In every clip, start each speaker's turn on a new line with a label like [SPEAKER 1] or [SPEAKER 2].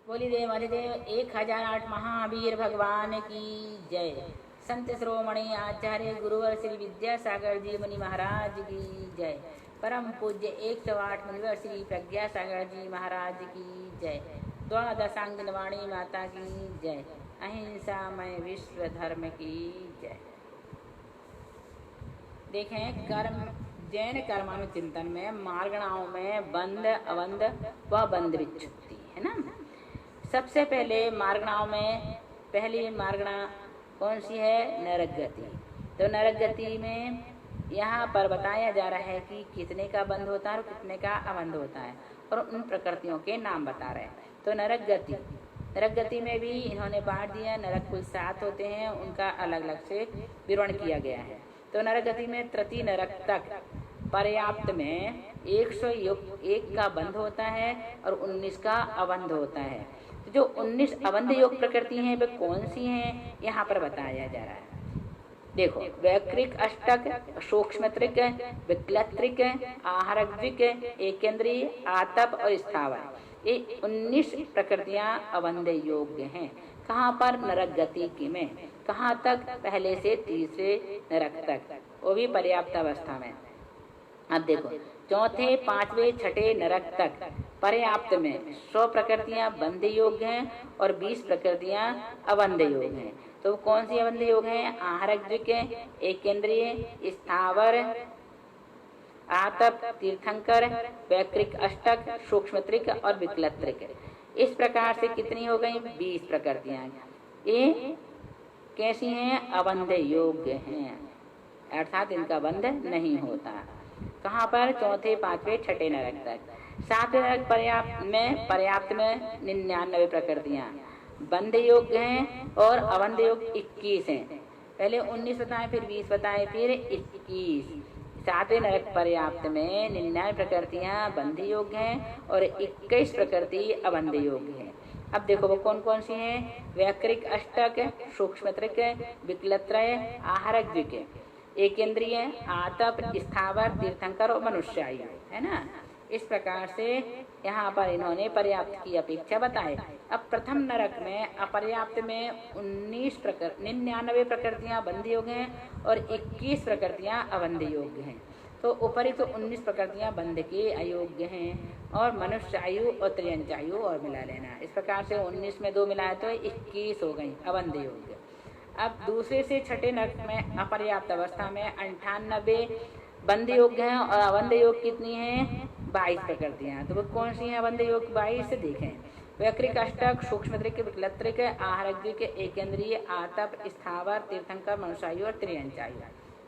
[SPEAKER 1] बोली देव हरिदेव 1008 महावीर भगवान की जय। संत श्रोमणी आचार्य गुरुवर श्री विद्यासागर जी मुनि महाराज की जय। परम पूज्य 108 मुनिवर श्री प्रज्ञासागर जी महाराज की जय। द्वादशांग वाणी माता की जय। अहिंसामय विश्व धर्म की जय। देखें, कर्म जैन कर्मानुचिंतन में मार्गणाओं में बंध अवंध व बंध विच्छुत्ति है ना। सबसे पहले मार्गणाओं में पहली मार्गणा कौन सी है? नरक गति। तो नरक गति में यहाँ पर बताया जा रहा है कि कितने का बंध होता है और कितने का अबंध होता है, और उन प्रकृतियों के नाम बता रहे हैं। तो नरक गति में भी इन्होंने बांट दिया। नरक कुल 7 होते हैं, उनका अलग अलग से विवरण किया गया है। तो नरक गति में तृतीय नरक तक पर्याप्त में 101 का बंध होता है और 19 का अबंध होता है। तो जो 19 अबंध योग प्रकृति हैं वे कौन सी हैं, यहाँ पर बताया जा रहा है। देखो, वैक्रिक अष्टक, सूक्ष्मत्रिक, विक्लत्रिक, आहरद्विक, एकेंद्रीय, आतप और स्थावर, ये 19 प्रकृतियां अबंध योग्य हैं। कहाँ पर? नरक गति की में। कहाँ तक? पहले से तीसरे नरक तक, वो भी पर्याप्त अवस्था में। अब देखो, चौथे पांचवें छठे नरक तक पर्याप्त में 100 प्रकृतियां बंध योग्य हैं और 20 प्रकृतियां अबंध योग्य हैं। तो कौन सी अबंध योग्य हैं? आहरद्विक, एकेंद्रीय, स्थावर, आतप, तीर्थंकर, वैक्रिक अष्टक, सूक्ष्मत्रिक और विक्लत्रिक। इस प्रकार से कितनी हो गई? 20 प्रकृतियां। ये कैसी हैं? अबंध योग्य हैं, अर्थात इनका बंध नहीं होता। कहाँ पर? चौथे पांचवें छठे नरक तक। सातवें नरक पर्याप्त में 99 प्रकृतियां बंध योग्य हैं और अबंध योग्य 21 हैं। पहले 19 बताए, फिर 20 बताए, फिर 21। सातवें नरक पर्याप्त में 99 प्रकृतियां बंध योग्य हैं और 21 प्रकृति अबंध योग्य हैं। अब देखो वो कौन कौन सी हैं? वैक्रिक अष्टक, सूक्ष्मत्रिक, विक्लत्रय, आहरद्विक, एकेंद्रीय, आतप, स्थावर, तीर्थंकर और मनुष्यायु, है ना। इस प्रकार से यहाँ पर इन्होंने पर्याप्त की अपेक्षा बताए। अब प्रथम नरक में अपर्याप्त में 99 प्रकृतियां बंध योग्य हैं और 21 प्रकृतियां अबंध योग्य हैं। तो ऊपरी तो 19 प्रकृतियां बंध के अयोग्य हैं, और मनुष्य आयु और त्रियंचायु और मिला लेना। इस प्रकार से 19 में 2 मिलाए तो 21 हो गई अबंध योग्य। अब दूसरे से छठे नरक में अपर्याप्त अवस्था में 98 बंध योग्य हैं और अबंध योग कितनी हैं? 22 प्रकृतियां। तो वो कौन सी हैं अबंध योग? 22 देखें, वैक्रिक अष्टक, सूक्ष्मत्रिक, विक्लत्रिक, आहरद्विक, एकेंद्रीय, आतप, स्थावर, तीर्थंकर, मनुष्यायु और त्रियंचायु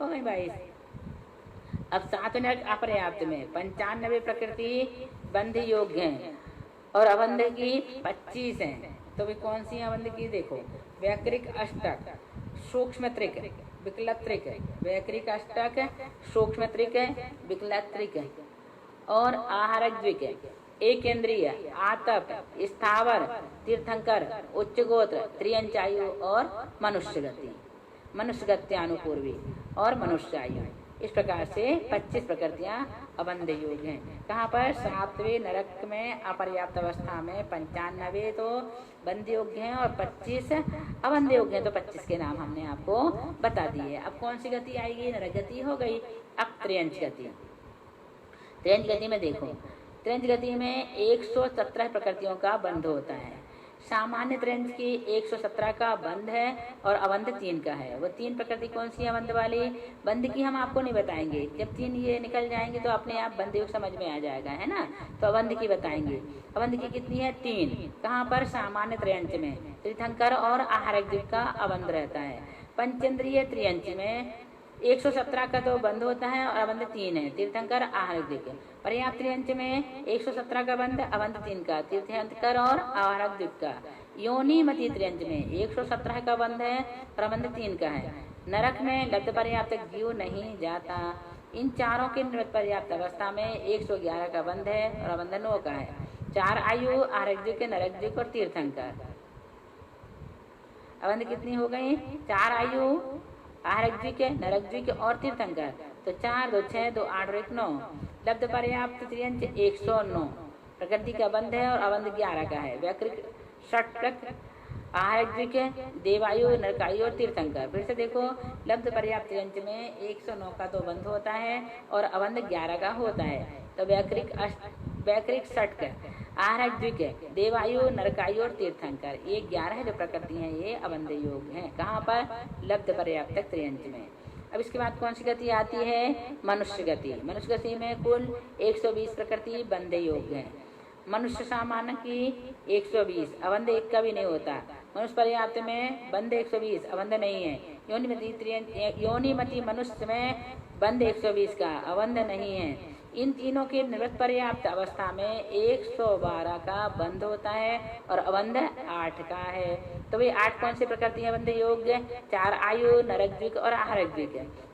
[SPEAKER 1] हो गई 22। अब सातवें नरक अपर्याप्त में 95 प्रकृति बंध योग्य हैं और अबंध की 25 हैं। तो वे कौन सी अबंध की? देखो, वैक्रिक अष्टक, सूक्ष्मत्रिक, विक्लत्रिक, वैक्रिक अष्टक, सूक्ष्मत्रिक, विक्लत्रिक और आहरद्विक, एकेंद्रीय, आतप, स्थावर, तीर्थंकर, उच्च गोत्र, त्रियंचायु और मनुष्यगत्यानुपूर्वी और मनुष्यायु। इस प्रकार से 25 प्रकृतियां अबंध योग हैं। कहाँ पर? सातवें नरक में अपर्याप्त अवस्था में 95 तो बंध योग्य हैं और 25 अबंध योग्य हैं। तो 25 के नाम हमने आपको बता दिए। अब कौन सी गति आएगी? नरक गति हो गई। अब त्रियंच गति। त्रियंच गति में देखो, त्रियंच गति में 117 प्रकृतियों का बंध होता है। सामान्य त्रियंच की 117 का बंध है और अबंध 3 का है। वो 3 प्रकृति कौन सी है अबंध वाली? बंध की हम आपको नहीं बताएंगे, जब 3 ये निकल जाएंगे तो अपने आप बंध योग समझ में आ जाएगा, है ना। तो अबंध की बताएंगे। अबंध की कितनी है? 3। कहाँ पर? सामान्य त्रियंच में तीर्थंकर और आहरद्विक का अबंध रहता है। पंचेंद्रिय त्रियंच में 117 का तो बंध होता है और अबंध 3 है, तीर्थंकर, आहरद्विक। पर्याप्त त्रियंच में 117 का बंध, अबंध 3 का, तीर्थंकर और आहरद्विक का। योनिमति त्रियंच में 117 का बंध है और अबंध 3 का है। नरक में लब्ध पर्याप्त जीव नहीं जाता। इन चारों के निवृत्त पर्याप्त अवस्था में 111 का बंध है और अबंध 9 का है। 4 आयु आहरद्विक, नरकद्विक और तीर्थंकर। अबंध कितनी हो गई? 4 आयु आहरद्विक, नरकद्विक और तीर्थंकर। तो 4 2 6 2 8 और 1 9। लब्ध पर्याप्त त्रियंच 109 प्रकृति का बंध है और अबंध 11 का है। वैक्रिक षट्क आहारक देवायु नरकायु और तीर्थंकर। फिर से देखो, लब्ध पर्याप्त यंत्र में 109 का तो बंध होता है और अवंध 11 का होता है। तो वैकृक षट्क आहारक देवायु नरकायु और तीर्थंकर, ये 11 जो प्रकृति हैं ये अवंध योग हैं। कहाँ पर? लब्ध पर्याप्त त्रियंत्र में। अब इसके बाद कौन सी गति आती है? मनुष्य गति। मनुष्य गति में कुल 120 प्रकृति बंध योग हैं। मनुष्य सामान्य की 120, अवंध 1 का भी नहीं होता। मनुष्य पर्याप्त में बंध 120, अवंध नहीं है। योनिमति मनुष्य में बंध 120 का, अवंध नहीं है। इन तीनों के निवृत्त पर्याप्त अवस्था में 112 का बंध होता है और अवंध 8 का है। तो वे 8 कौन सी प्रकृति है बंध योग्य? 4 आयु, नरक और आहारक।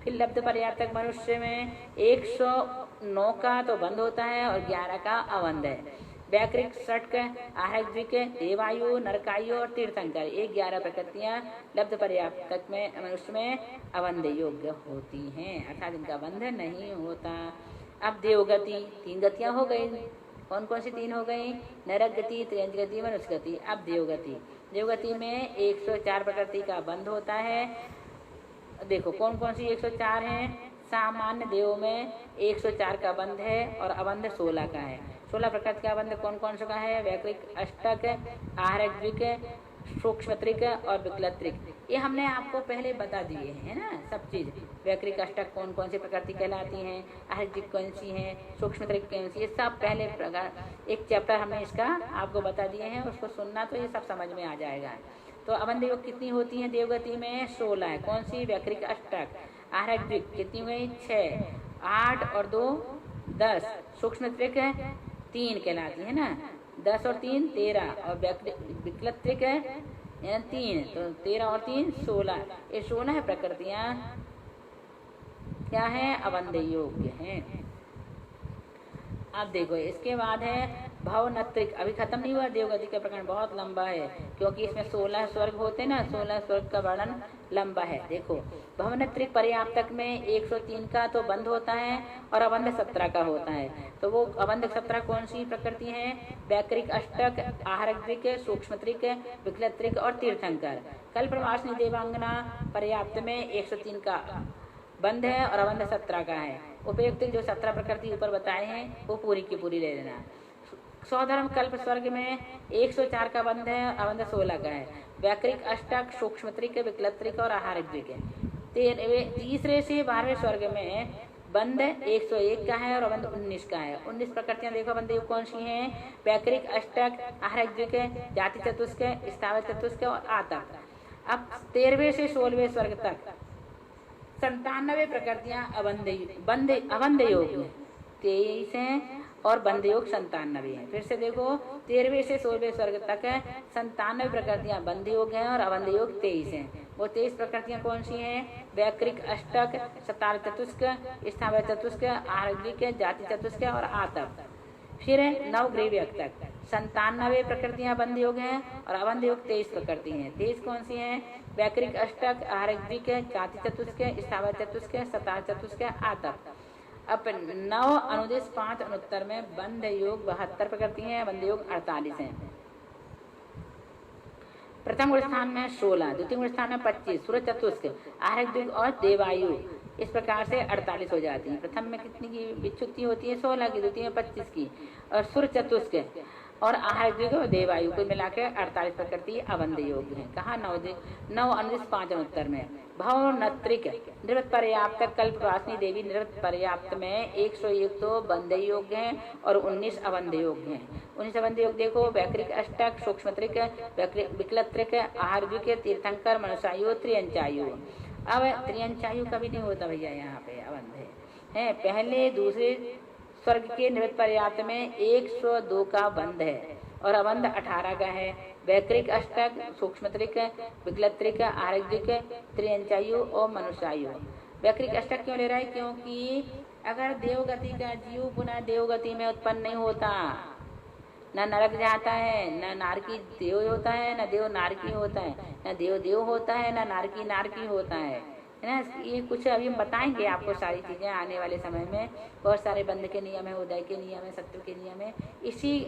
[SPEAKER 1] फिर लब्ध पर्याप्त मनुष्य में 109 का तो बंध होता है और 11 का अवंध है। वैकृक षट्क आहारक देवायु नरकायु और तीर्थंकर, ये 11 प्रकृतियां लब्ध पर्याप्त में मनुष्य में अवंध योग्य होती हैं, अर्थात इनका बंध नहीं होता। अब देवगति, 3 गतियां हो गई। कौन कौन सी 3 हो गई? नरक गति, त्रियंच गति, मनुष्य गति। अब देवगति, देवगति में 104 प्रकृति का बंध होता है। देखो कौन कौन सी 104 हैं? सामान्य देव में 104 का बंध है और अवंध 16 का है। 16 प्रकृति का बंध कौन कौन सा का है? वैकृक अष्टक, आहारक, सूक्ष्मत्रिक और विकलत्रिक। ये हमने आपको पहले बता दिए हैं ना सब चीज। वैकृक अष्टक कौन कौन सी प्रकृति कहलाती हैं, आहारक कौन सी है, सूक्ष्मत्रिक कौन सी, ये सब पहले एक चैप्टर हमने इसका आपको बता दिए हैं, उसको सुनना तो ये सब समझ में आ जाएगा। तो अवंध योग कितनी होती है देवगति में? 16 है। कौन सी? वैकृक अष्टक। आहारक कितनी हुई? 6, 8 और 2 10। सूक्ष्मत्रिक 3 कहलाती है ना, 10 और 3 13 और विकलत्रिक 3, तो 13 और 3 16। ये 16 है प्रकृतियां क्या है? अवंध योग्य हैं। अब देखो इसके बाद है भवनत्रिक। अभी खत्म नहीं हुआ, देवगति का प्रकरण बहुत लंबा है क्योंकि इसमें 16 स्वर्ग होते ना, 16 स्वर्ग का वर्णन लंबा है। देखो भवनत्रिक पर्याप्तक में 103 का तो बंध होता है और अवंध 17 का होता है। तो वो अवंध 17 कौन सी प्रकृति है? वैकृक अष्टक, आहारक, सूक्ष्मत्रिक, विकलत्रिक और तीर्थंकर। कल प्रवासनी देवांगना पर्याप्त में 103 का बंध है और अवंध 17 का है। उपयुक्त जो 17 प्रकृति ऊपर बताए हैं वो पूरी की पूरी ले लेना। सौधर्म कल्प स्वर्ग में 104 का बंध है, अवंध 16 का है। वैकृक अष्टक, सूक्ष्मत्रिक, विकलत्रिक और आहारक है। तीसरे से 12वें स्वर्ग में बंध 101 का है और अवंध 19 का है। 19 प्रकृतियां देखो बंध योग कौन सी हैं? वैकृक अष्टक, आहारक, जाति चतुष्क, स्थावर चतुष्क और आतक। अब 13वें से 16वें स्वर्ग तक 97 प्रकृतियां अवंध योग है, 23 हैं और बंध योग 97 है। फिर से देखो 13वें से 16वें स्वर्ग तक 97 प्रकृतियां बंध योग हैं और अवंध योग 23 हैं। वो 23 प्रकृतियां कौन सी हैं? वैकृक अष्टक, सतार चतुष्क, स्थावर चतुष्क, आहारक, जाति चतुष्क और आतक। फिर नवग्रीव्यक तक 97 प्रकृतियां बंध योग हैं और अवंध योग 23 प्रकृति हैं। 23 कौन सी हैं? वैकृक अष्टक, आहारक, जाति चतुष्क, स्थावर चतुष्क, सतार चतुष्क, आतक। अब 9 अनुदेश 5 अनुत्तर में बंध योग 72 प्रकृति हैं, बंध योग 48 हैं। प्रथम गुण स्थान में 16, द्वितीय गुण स्थान में 25, सूर्य चतुष्क, आहारक और देवायु, इस प्रकार से 48 हो जाती है। प्रथम में कितनी की विच्छुक्ति होती है? 16 की, द्वितीय में 25 की और सूर्य चतुष्क और आहारक और देवायु को मिलाकर 48 प्रकृति अवंध योग है। कहा 9 अनुदेश 5 अनुत्तर में। भवनत्रिक निवृत्त पर्याप्त कल्प वासनी देवी निवृत्त पर्याप्त में 101 तो बंध योग हैं और 19 अवंध योग हैं। 19 अवंध योग देखो वैकृक अष्टक, सूक्ष्मत्रिक, विकलत्रिक, आहारक, तीर्थंकर, मनुष्यायु, त्रियंचायु। अब त्रियंचायु कभी नहीं होता भैया, यहाँ पे अवंध है। पहले दूसरे स्वर्ग के निवृत्त पर्याप्त में 102 का बंध है और अवंध 18 का है। वैकृक अष्टक, सूक्ष्मत्रिक, विकलत्रिक, आहारक, त्रियंचायु और मनुष्यायु। वैकृक अष्टक क्यों ले रहा है? क्योंकि अगर देवगति का जीव पुनः देवगति में उत्पन्न नहीं होता, न नरक जाता है, न नारकी देव होता है, न देव नारकी होता है, न देव देव होता है, न नारकी नारकी होता है। है ना। ये कुछ अभी हम बताएंगे आपको सारी चीज़ें आने वाले समय में। बहुत सारे बंध के नियम है, उदय के नियम है, शत्रु के नियम है। इसी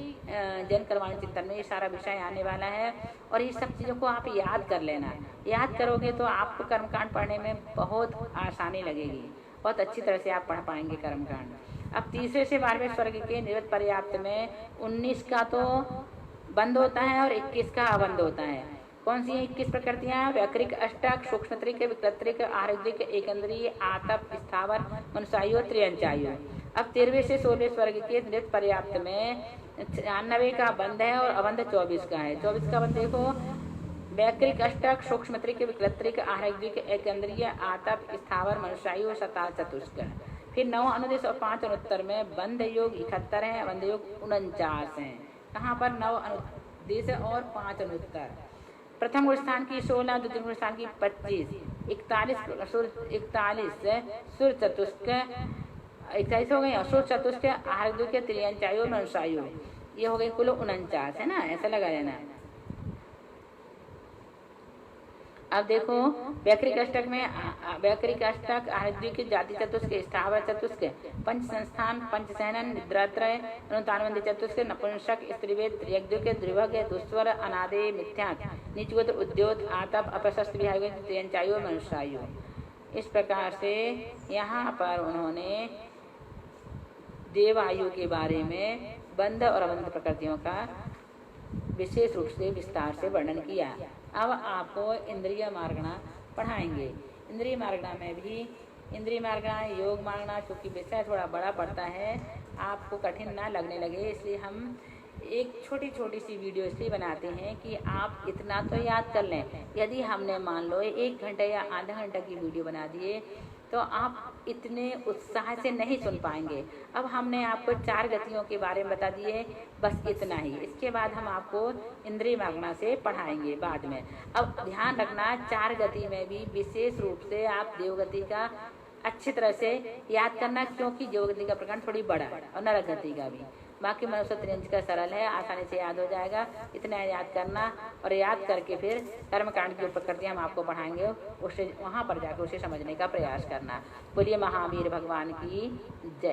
[SPEAKER 1] जन कर्माणु चिंतन में ये सारा विषय आने वाला है। और ये सब चीज़ों को आप याद कर लेना। याद करोगे तो आपको कर्मकांड पढ़ने में बहुत आसानी लगेगी, बहुत अच्छी तरह से आप पढ़ पाएंगे कर्मकांड। अब तीसरे से 12वें स्वर्ग के निवृत्त पर्याप्त में 19 का तो बंद होता है और 21 का अबंध होता है। कौन सी 21 प्रकृतियां? व्याकृत, अष्टक, सूक्ष्मत्रिक, विकृत्रिक, आहारिक, एकंद्रीय, आतप, स्थावर, मनुष्यायु, त्रियंचायु। अब 13वें से 16वें स्वर्ग के निवृत्त पर्याप्त में 96 का बंध है और अबंध 24 का है। 24 का बंध देखो, व्याकृत, अष्टक, सूक्ष्मत्रिक, विकृत्रिक, आहारिक, एकंद्रीय, आतप, स्थावर, मनुष्यायु, शता, चतुष्क। फिर 9 अनुदेश और 5 अनुत्तर में बंध योग 71 है, अबंध योग 49 है। कहाँ पर? 9 अनुदेश और 5 अनुत्तर। प्रथम गुण स्थान की 16, द्वितीय गुण स्थान की 25, 41 सुर चतुष्क, 41 हो गए। और सुर चतुष्क, आहारिक, त्रियंचायु, मनुष्यायु, ये हो गए कुल 49 है ना, ऐसा लगा लेना। अब देखो व्याकृत अष्टक में व्याकृत अष्टक, आहारिक, जाति चतुष्क, स्थावर चतुष्क, पंच संस्थान, पंच सहनन, निद्रात्रय, अनुतानबंध चतुष्क, नपुंसक, स्त्रीवेद, त्रियज्ञ, द्विभग, दुस्वर, अनादे, मिथ्याक, नीचगोत, उद्योत, आतप, अपशस्त्र विभाग, त्रियंचायु, मनुष्यायु। इस प्रकार से यहाँ पर उन्होंने देवायु के बारे में बंध और अबंध प्रकृतियों का विशेष रूप से विस्तार से वर्णन किया। अब आपको इंद्रिय मार्गणा पढ़ाएंगे। इंद्रिय मार्गणा में भी इंद्रिय मार्गणा, योग मार्गणा, चूँकि विषय थोड़ा बड़ा पड़ता है, आपको कठिन ना लगने लगे, इसलिए हम एक छोटी छोटी सी वीडियो इसलिए बनाते हैं कि आप इतना तो याद कर लें। यदि हमने मान लो 1 घंटे या आधा घंटा की वीडियो बना दिए तो आप इतने उत्साह से नहीं सुन पाएंगे। अब हमने आपको 4 गतियों के बारे में बता दिए, बस इतना ही। इसके बाद हम आपको इंद्रिय मार्गणा से पढ़ाएंगे बाद में। अब ध्यान रखना, 4 गति में भी विशेष रूप से आप देवगति का अच्छी तरह से याद करना, क्योंकि देवगति का प्रकरण थोड़ी बड़ा है और नरक गति का भी। बाकी मनुष्य त्रियंच का सरल है, आसानी से याद हो जाएगा। इतना याद करना और याद करके फिर कर्मकांड की प्रकृतियाँ हम आपको पढ़ाएंगे, उससे वहाँ पर जाकर उसे समझने का प्रयास करना। बोलिए महावीर भगवान की जय।